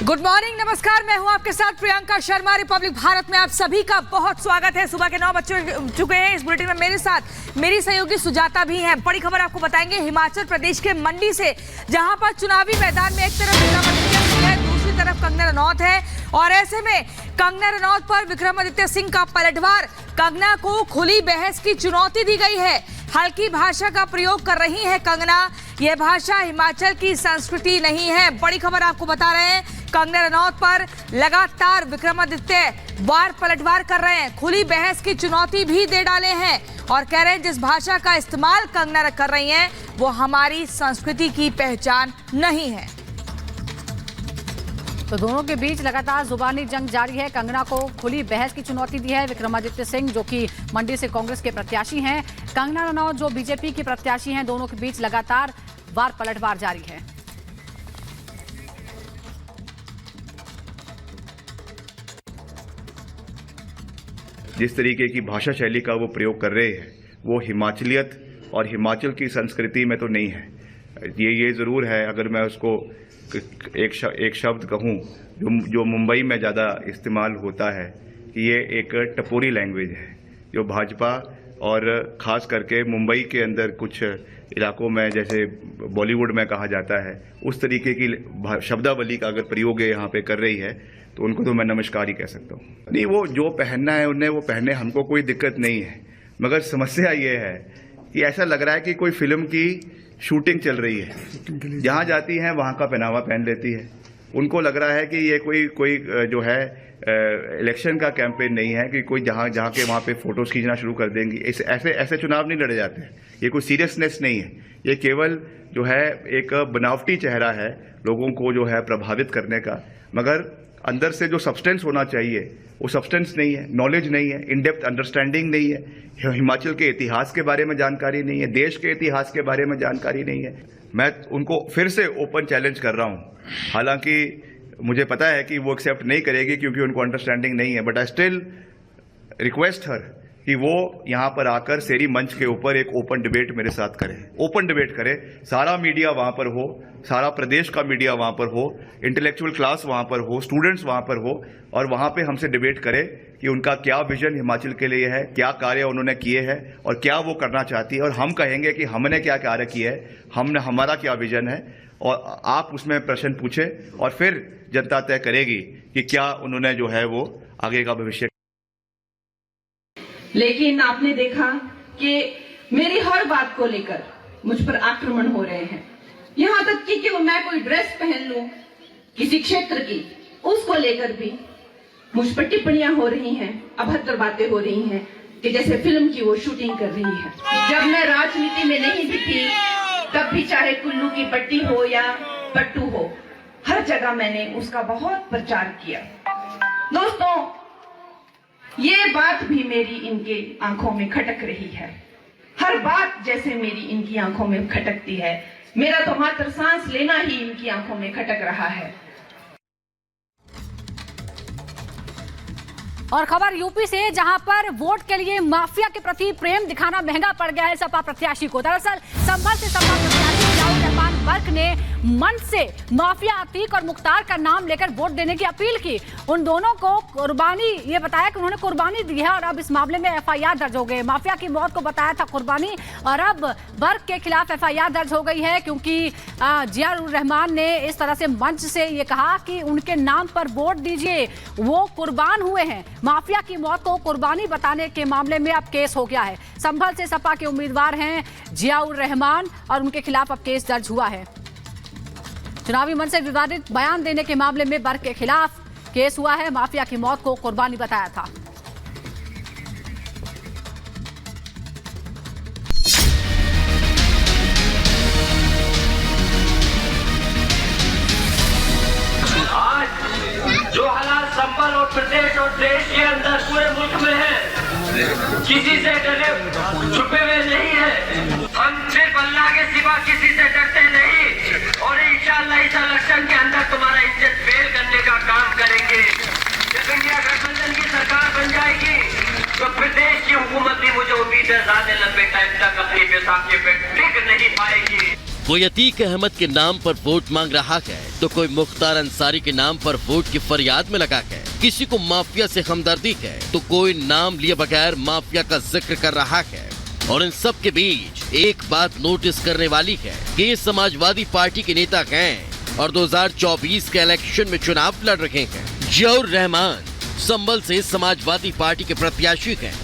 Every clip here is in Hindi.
गुड मॉर्निंग, नमस्कार। मैं हूं आपके साथ प्रियंका शर्मा। रिपब्लिक भारत में आप सभी का बहुत स्वागत है। सुबह के 9 बज चुके हैं। इस बुलेटिन में मेरे साथ मेरी सहयोगी सुजाता भी हैं। बड़ी खबर आपको बताएंगे हिमाचल प्रदेश के मंडी से, जहां पर चुनावी मैदान में एक तरफ विक्रमादित्य सिंह है, दूसरी तरफ कंगना रनौत है। और ऐसे में कंगना रनौत पर विक्रमादित्य सिंह का पलटवार। कंगना को खुली बहस की चुनौती दी गई है। हल्की भाषा का प्रयोग कर रही है कंगना। यह भाषा हिमाचल की संस्कृति नहीं है। बड़ी खबर आपको बता रहे हैं, कंगना रनौत पर लगातार विक्रमादित्य वार पलटवार कर रहे हैं। खुली बहस की चुनौती भी दे डाले हैं और कह रहे हैं जिस भाषा का इस्तेमाल कंगना कर रही हैं वो हमारी संस्कृति की पहचान नहीं है। तो दोनों के बीच लगातार जुबानी जंग जारी है। कंगना को खुली बहस की चुनौती दी है विक्रमादित्य सिंह, जो कि मंडी से कांग्रेस के प्रत्याशी हैं। कंगना रनौत जो बीजेपी की प्रत्याशी हैं। दोनों के बीच लगातार वार पलटवार जारी है। जिस तरीके की भाषा शैली का वो प्रयोग कर रहे हैं वो हिमाचलियत और हिमाचल की संस्कृति में तो नहीं है। ये ज़रूर है, अगर मैं उसको एक शब्द कहूँ जो मुंबई में ज़्यादा इस्तेमाल होता है कि ये एक टपोरी लैंग्वेज है, जो भाजपा और ख़ास करके मुंबई के अंदर कुछ इलाकों में जैसे बॉलीवुड में कहा जाता है उस तरीके की शब्दावली का अगर प्रयोग यहाँ पे कर रही है तो उनको तो मैं नमस्कार ही कह सकता हूँ। नहीं, वो जो पहनना है उन्हें वो पहने, हमको कोई दिक्कत नहीं है। मगर समस्या ये है कि ऐसा लग रहा है कि कोई फिल्म की शूटिंग चल रही है, जहाँ जाती हैं वहाँ का पहनावा पहन लेती है। उनको लग रहा है कि ये कोई जो है इलेक्शन का कैंपेन नहीं है कि कोई जहाँ के वहाँ पे फोटोज खींचना शुरू कर देंगी। ऐसे चुनाव नहीं लड़े जाते हैं। ये कोई सीरियसनेस नहीं है, ये केवल जो है एक बनावटी चेहरा है लोगों को जो है प्रभावित करने का। मगर अंदर से जो सब्सटेंस होना चाहिए वो सब्सटेंस नहीं है, नॉलेज नहीं है, इन डेप्थ अंडरस्टैंडिंग नहीं है, हिमाचल के इतिहास के बारे में जानकारी नहीं है, देश के इतिहास के बारे में जानकारी नहीं है। मैं उनको फिर से ओपन चैलेंज कर रहा हूँ। हालांकि मुझे पता है कि वो एक्सेप्ट नहीं करेगी क्योंकि उनको अंडरस्टैंडिंग नहीं है, बट आई स्टिल रिक्वेस्ट हर कि वो यहाँ पर आकर सेरी मंच के ऊपर एक ओपन डिबेट मेरे साथ करें, ओपन डिबेट करें। सारा मीडिया वहाँ पर हो, सारा प्रदेश का मीडिया वहाँ पर हो, इंटेलेक्चुअल क्लास वहाँ पर हो, स्टूडेंट्स वहाँ पर हो और वहाँ पे हमसे डिबेट करें कि उनका क्या विजन हिमाचल के लिए है, क्या कार्य उन्होंने किए हैं और क्या वो करना चाहती है। और हम कहेंगे कि हमने क्या कार्य किया है, हमारा क्या विजन है, और आप उसमें प्रश्न पूछें और फिर जनता तय करेगी कि क्या उन्होंने जो है वो आगे का भविष्य। लेकिन आपने देखा कि मेरी हर बात को लेकर मुझ पर आक्रमण हो रहे हैं। यहाँ तक कि मैं कोई ड्रेस पहन लूं किसी क्षेत्र की, उसको लेकर भी मुझ पर टिप्पणियां हो रही हैं, अभद्र बातें हो रही हैं कि जैसे फिल्म की वो शूटिंग कर रही है। जब मैं राजनीति में नहीं भी थी तब भी, चाहे कुल्लू की पट्टी हो या पट्टू हो, हर जगह मैंने उसका बहुत प्रचार किया। दोस्तों, ये बात भी मेरी इनके आंखों में खटक रही है। हर बात जैसे मेरी इनकी आंखों में खटकती है, मेरा तो मात्र सांस लेना ही इनकी आंखों में खटक रहा है। और खबर यूपी से, जहां पर वोट के लिए माफिया के प्रति प्रेम दिखाना महंगा पड़ गया है सपा प्रत्याशी को। दरअसल संभल से सपा प्रत्याशी जियाउर रहमान बर्क ने मंच से माफिया अतीक और मुख्तार का नाम लेकर वोट देने की अपील की। उन दोनों को कुर्बानी, ये बताया कि उन्होंने कुर्बानी दी है और अब इस मामले में एफआईआर दर्ज हो गई। माफिया की मौत को बताया था कुर्बानी और अब बर्क के खिलाफ एफआईआर दर्ज हो गई है, क्योंकि जियाउर रहमान ने इस तरह से मंच से ये कहा कि उनके नाम पर वोट दीजिए, वो कुर्बान हुए हैं। माफिया की मौत को कुर्बानी बताने के मामले में अब केस हो गया है। संभल से सपा के उम्मीदवार हैं जियाउर रहमान और उनके खिलाफ अब केस दर्ज हुआ है। चुनावी मंच से विवादित बयान देने के मामले में बर्क के खिलाफ केस हुआ है। माफिया की मौत को कुर्बानी बताया था। जो हालात संभल और प्रदेश और देश के अंदर पूरे मुल्क में है, किसी से डरे छुपे हुए नहीं है। हम सिर्फ अल्लाह के सिवा किसी से डरते नहीं और इंशाअल्लाह इस इलेक्शन के अंदर तुम्हारा इज्जत फेल करने का काम करेंगे। जब इंडिया गठबंधन की सरकार बन जाएगी तो प्रदेश की हुकूमत भी, मुझे उम्मीद है, ज्यादा लंबे टाइम तक अपनी बैसाखी पे टिक नहीं पाएगी। कोई अतीक अहमद के नाम पर वोट मांग रहा है तो कोई मुख्तार अंसारी के नाम पर वोट की फरियाद में लगा है। किसी को माफिया से हमदर्दी है तो कोई नाम लिए बगैर माफिया का जिक्र कर रहा है। और इन सब के बीच एक बात नोटिस करने वाली है कि ये समाजवादी पार्टी के नेता हैं और 2024 के इलेक्शन में चुनाव लड़ रहे हैं। जियाउर रहमान संभल से समाजवादी पार्टी के प्रत्याशी हैं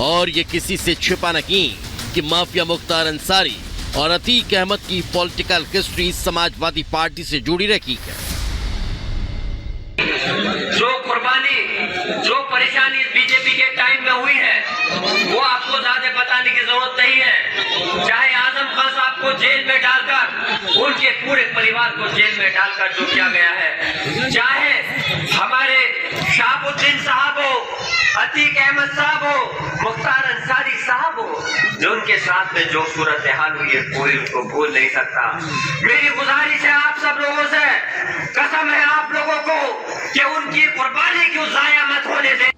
और ये किसी से छिपा नहीं कि माफिया मुख्तार अंसारी और अतीक अहमद की पॉलिटिकल हिस्ट्री समाजवादी पार्टी से जुड़ी रही है। जो कुर्बानी, जो परेशानी बीजेपी के टाइम में हुई है वो आपको ज्यादा बताने की जरूरत नहीं है। चाहे आजम खान साहब को जेल में डालकर, उनके पूरे परिवार को जेल में डालकर जो किया गया है, चाहे हमारे शाहबुद्दीन साहब हो, अतीक अहमद साहब हो, मुख्तार अंसारी साहब हो, जो उनके साथ में जो सूरत हाल हुई है कोई उसको भूल नहीं सकता। मेरी गुजारिश है आप सब लोगों से, कसम है आप लोगों को कि उनकी कुर्बानी क्यों जाया मत होने दें।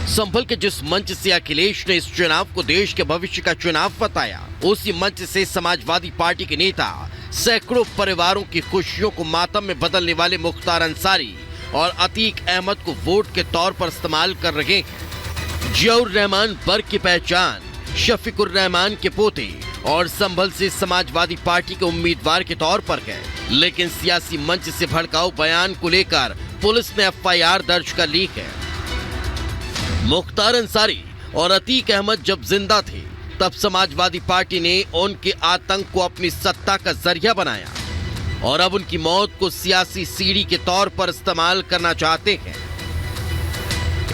संभल के जिस मंच से अखिलेश ने इस चुनाव को देश के भविष्य का चुनाव बताया, उसी मंच से समाजवादी पार्टी के नेता सैकड़ों परिवारों की खुशियों को मातम में बदलने वाले मुख्तार अंसारी और अतीक अहमद को वोट के तौर पर इस्तेमाल कर रहे हैं। जियाउर रहमान बर्क की पहचान शफीकुर रहमान के पोते और संभल से समाजवादी पार्टी के उम्मीदवार के तौर पर है, लेकिन सियासी मंच से भड़काऊ बयान को लेकर पुलिस ने एफआईआर दर्ज कर ली है। मुख्तार अंसारी और अतीक अहमद जब जिंदा थे तब समाजवादी पार्टी ने उनके आतंक को अपनी सत्ता का जरिया बनाया और अब उनकी मौत को सियासी सीढ़ी के तौर पर इस्तेमाल करना चाहते हैं।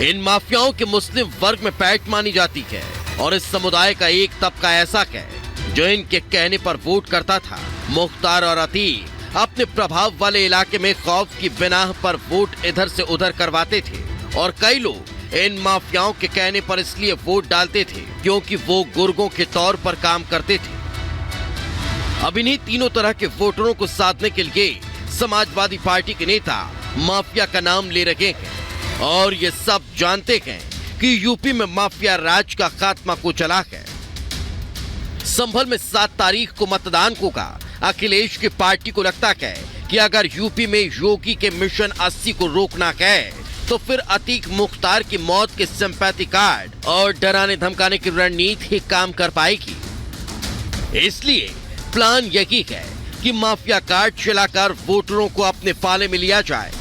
इन माफियाओं के मुस्लिम वर्ग में पैठ मानी जाती है और इस समुदाय का एक तबका ऐसा है जो इनके कहने पर वोट करता था। मुख्तार और अतीक अपने प्रभाव वाले इलाके में खौफ की बिनाह पर वोट इधर से उधर करवाते थे और कई लोग इन माफियाओं के कहने पर इसलिए वोट डालते थे क्योंकि वो गुर्गों के तौर पर काम करते थे। अब इन्हीं तीनों तरह के वोटरों को साधने के लिए समाजवादी पार्टी के नेता माफिया का नाम ले रहे हैं और ये सब जानते हैं कि यूपी में माफिया राज का खात्मा को चला है। संभल में 7 तारीख को मतदान होगा। अखिलेश की पार्टी को लगता है कि अगर यूपी में योगी के मिशन 80 को रोकना है तो फिर अतीक मुख्तार की मौत के सिंपैथी कार्ड और डराने धमकाने की रणनीति ही काम कर पाएगी। इसलिए प्लान यही है कि माफिया कार्ड चलाकर वोटरों को अपने पाले में लिया जाए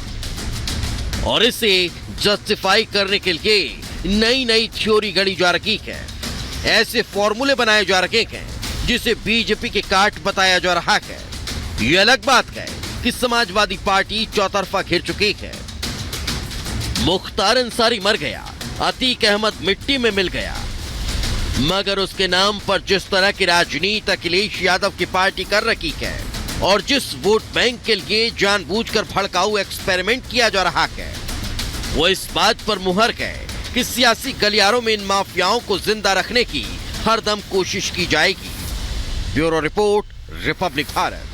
और इसे जस्टिफाई करने के लिए नई नई थ्योरी गढ़ी जा रही है। ऐसे फॉर्मूले बनाए जा रहे हैं जिसे बीजेपी के कार्ड बताया जा रहा है। ये अलग बात है कि समाजवादी पार्टी चौतरफा घिर चुकी है। मुख्तार अंसारी मर गया, अतीक अहमद मिट्टी में मिल गया, मगर उसके नाम पर जिस तरह की राजनीति अखिलेश यादव की पार्टी कर रही है और जिस वोट बैंक के लिए जानबूझकर भड़काऊ एक्सपेरिमेंट किया जा रहा है, वो इस बात पर मुहर है कि सियासी गलियारों में इन माफियाओं को जिंदा रखने की हरदम कोशिश की जाएगी। Bureau report, Republic Bharat.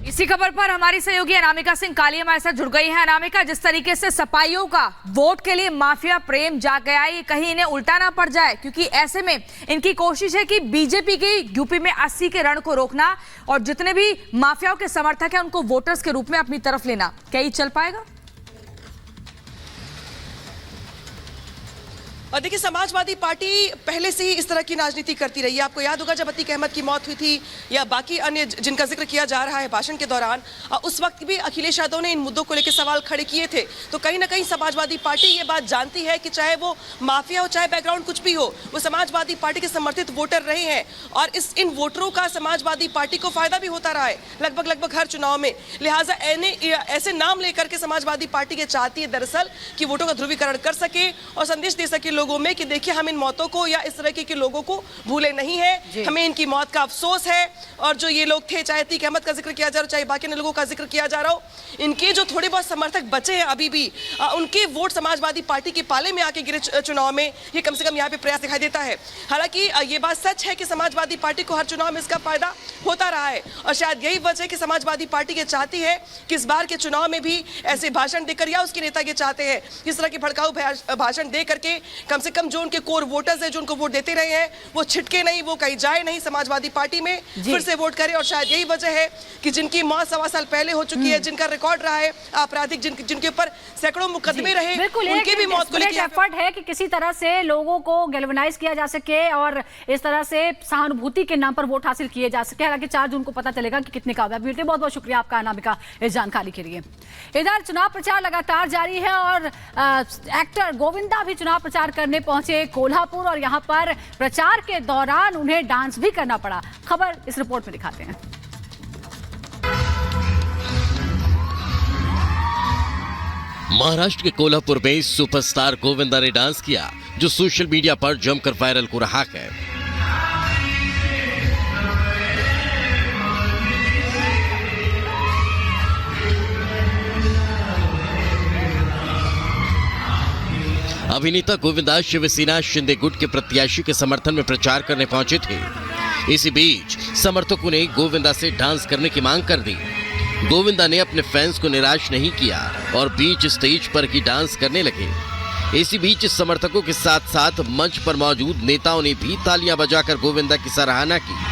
इसी खबर पर हमारी सहयोगी अनामिका सिंह काली हमारे साथ जुड़ गई है। अनामिका, जिस तरीके से सपाइयों का वोट के लिए माफिया प्रेम जाग गया, ये कहीं इन्हें उल्टा ना पड़ जाए, क्योंकि ऐसे में इनकी कोशिश है कि बीजेपी की यूपी में 80 के रण को रोकना और जितने भी माफियाओं के समर्थक हैं उनको वोटर्स के रूप में अपनी तरफ लेना। क्या ये चल पाएगा? और देखिए, समाजवादी पार्टी पहले से ही इस तरह की राजनीति करती रही है। आपको याद होगा जब अतीक अहमद की मौत हुई थी या बाकी अन्य जिनका जिक्र किया जा रहा है भाषण के दौरान, उस वक्त भी अखिलेश यादव ने इन मुद्दों को लेकर सवाल खड़े किए थे। तो कहीं ना कहीं समाजवादी पार्टी ये बात जानती है कि चाहे वो माफिया हो, चाहे बैकग्राउंड कुछ भी हो, वो समाजवादी पार्टी के समर्थित वोटर रहे हैं और इन वोटरों का समाजवादी पार्टी को फायदा भी होता रहा है लगभग हर चुनाव में। लिहाजा ऐसे नाम लेकर के समाजवादी पार्टी ये चाहती है दरअसल कि वोटों का ध्रुवीकरण कर सके और संदेश दे सके लोगों में कि देखिए, हम इन मौतों को या इस तरह के लोगों को भूले नहीं है, हमें इनकी मौत का अफसोस है। और जो ये लोग थे, चाहे अतीक अहमद का जिक्र किया जा रहा हो, चाहे बाकी लोगों का जिक्र किया जा रहा हो, इनके जो थोड़े बहुत समर्थक बचे हैं अभी भी, उनके वोट समाजवादी पार्टी के पाले में आके गिरे चुनाव में, ये कम से कम यहाँ पे प्रयास दिखाई देता है। हालांकि ये बात सच है कि समाजवादी पार्टी को हर चुनाव में इसका फायदा होता रहा है और शायद यही वजह कि समाजवादी पार्टी ये चाहती है कि इस बार के चुनाव में भी ऐसे भाषण देकर, या उसके नेता ये चाहते हैं इस तरह के भड़काऊ भाषण दे करके कम से कम जो उनके कोर वोटर्स हैं, जो उनको वोट देते रहे हैं, वो छिटके नहीं, वो कहीं जाए नहीं समाजवादी पार्टी में, फिर से वोट करें। और शायद यही वजह है कि जिनकी मौत 1.25 साल पहले हो चुकी है, जिनका रिकॉर्ड रहा है आपराधिक, जिनके ऊपर सैकड़ों मुकदमे रहे, उनकी भी मौत को लेकर एफर्ट है कि किसी तरह से लोगों को गैल्वेनाइज किया जा सके और इस तरह से सहानुभूति के नाम पर वोट हासिल किए जा सके। हालांकि 4 जून को पता चलेगा कि कितने कामयाब मिलते। बहुत बहुत शुक्रिया आपका अनामिका इस जानकारी के लिए। इधर चुनाव प्रचार लगातार जारी है और एक्टर गोविंदा भी चुनाव प्रचार करने पहुंचे कोल्हापुर और यहां पर प्रचार के दौरान उन्हें डांस भी करना पड़ा। खबर इस रिपोर्ट में दिखाते हैं। महाराष्ट्र के कोल्हापुर में सुपरस्टार गोविंदा ने डांस किया, जो सोशल मीडिया पर जमकर वायरल हो रहा है। अभिनेता गोविंदा शिवसेना शिंदे गुट के प्रत्याशी के समर्थन में प्रचार करने पहुंचे थे। इसी बीच समर्थकों ने गोविंदा से डांस करने की मांग कर दी। गोविंदा ने अपने फैंस को निराश नहीं किया और बीच स्टेज पर ही डांस करने लगे। इसी बीच समर्थकों के साथ साथ मंच पर मौजूद नेताओं ने भी तालियां बजाकर गोविंदा की सराहना की।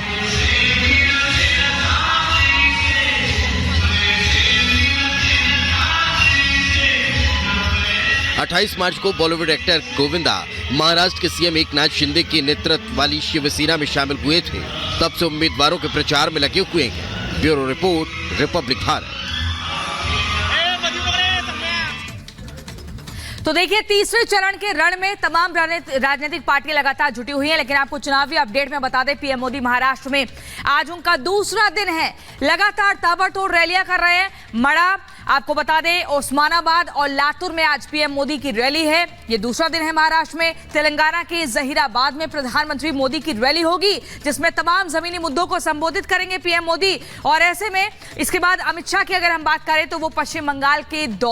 अट्ठाईस मार्च को बॉलीवुड एक्टर गोविंदा महाराष्ट्र के सीएम एकनाथ शिंदे के नेतृत्व वाली शिवसेना में शामिल हुए थे। तब से उम्मीदवारों के प्रचार में लगे हुए हैं। Bureau report, Republic Bharat. तो देखिए, तीसरे चरण के रण में तमाम राजनीतिक पार्टियां लगातार जुटी हुई हैं, लेकिन आपको चुनावी अपडेट में बता दें, पीएम मोदी महाराष्ट्र में आज उनका दूसरा दिन है। लगातार ताबड़तोड़ रैलियां कर रहे हैं। मड़ा, आपको बता दें, ओस्मानाबाद और लातूर में आज पीएम मोदी की रैली है। ये दूसरा दिन है महाराष्ट्र में। तेलंगाना के जहीराबाद में प्रधानमंत्री मोदी की रैली होगी, जिसमें तमाम जमीनी मुद्दों को संबोधित करेंगे पीएम मोदी। और ऐसे में इसके बाद अमित शाह की अगर हम बात करें तो वो पश्चिम बंगाल के दौरे